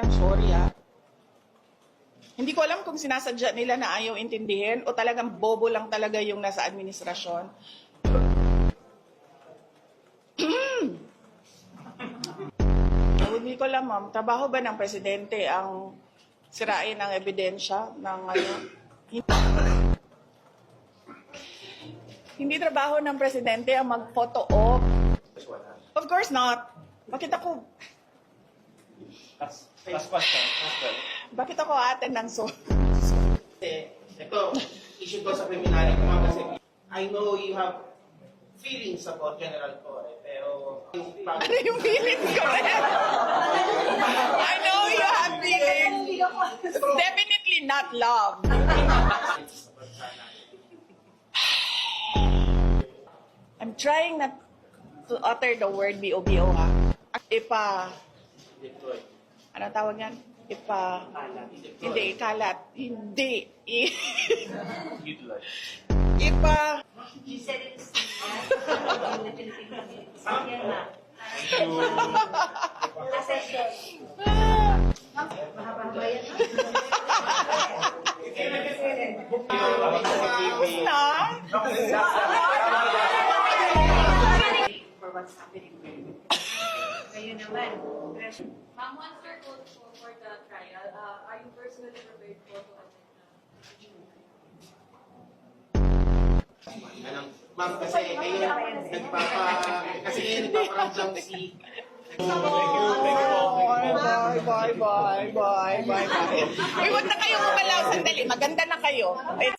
I'm sorry Hindi ko alam kung sinasadya nila na ayaw intindihin o talagang bobo lang talaga yung nasa administrasyon. Hindi ko alam, ma'am. Trabaho ba ng presidente ang sirain ang ebidensya ng Hindi trabaho ng presidente ang mag-photo op. Of course not. Bakit ako attend ng Ito, issue ko sa criminality naman kasi I know you have feelings about General Torre, pero Ano yung feelings ko I know you have feelings. Definitely not love. I'm trying not to utter the word BOBO Ano tawag yan? Hindi, ikalat. Hindi. You said it's yan na. Mahaba-haba yan. Tapos na? For what's happening. Kayo naman. Ma'am, once you're called for the trial, are you personally prepared to attend Ma'am, kasi ngayon nagpaparamdam si Bye. Uy, huwag na kayo umalaw. Sandali. Maganda na kayo.